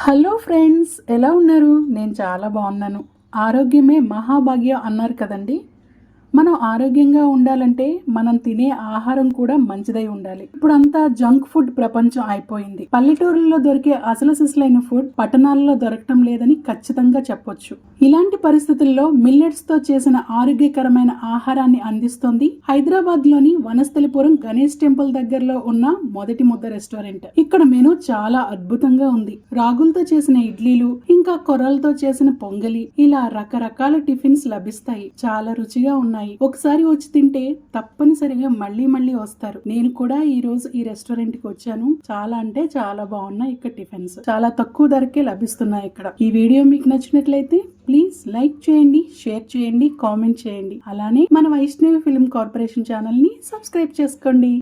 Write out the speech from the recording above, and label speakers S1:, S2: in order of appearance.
S1: Hello friends, ఎలా ఉన్నారు? నేను చాలా బాగున్నాను. ఆరోగ్యమే మహాభాగ్యం అన్నారు కదండి. మనం ఆరోగ్యంగా ఉండాలంటే మనం తినే ఆహారం కూడా మంచిదై ఉండాలి. ఇప్పుడంతా జంక్ ఫుడ్ ప్రపంచం అయిపోయింది. పల్లెటూరుల్లో దొరికే అసలు సిసలైన ఫుడ్ పట్టణాల్లో దొరకటం లేదని ఖచ్చితంగా చెప్పొచ్చు. ఇలాంటి పరిస్థితుల్లో మిల్లెట్స్ తో చేసిన ఆరోగ్యకరమైన ఆహారాన్ని అందిస్తోంది హైదరాబాద్ లోని వనస్థలిపురం గణేష్ టెంపుల్ దగ్గరలో ఉన్న మొదటి ముద్ద రెస్టారెంట్. ఇక్కడ మెనూ చాలా అద్భుతంగా ఉంది. రాగులతో చేసిన ఇడ్లీలు, ఇంకా కొర్రలతో చేసిన పొంగలి, ఇలా రకరకాల టిఫిన్స్ లభిస్తాయి. చాలా రుచిగా ఉన్నాయి. ఒకసారి వచ్చి తింటే తప్పనిసరిగా మళ్ళీ మళ్ళీ వస్తారు. నేను కూడా ఈ రోజు ఈ రెస్టారెంట్ కి వచ్చాను. చాలా అంటే చాలా బాగున్నాయి. ఇక్కడ టిఫిన్స్ చాలా తక్కువ ధరకే లభిస్తున్నాయి. ఇక్కడ ఈ వీడియో మీకు నచ్చినట్లయితే ప్లీజ్ లైక్ చేయండి, షేర్ చేయండి, కామెంట్ చేయండి. అలానే మన వైష్ణవి ఫిల్మ్ కార్పొరేషన్ ఛానల్ ని సబ్స్క్రైబ్ చేసుకోండి.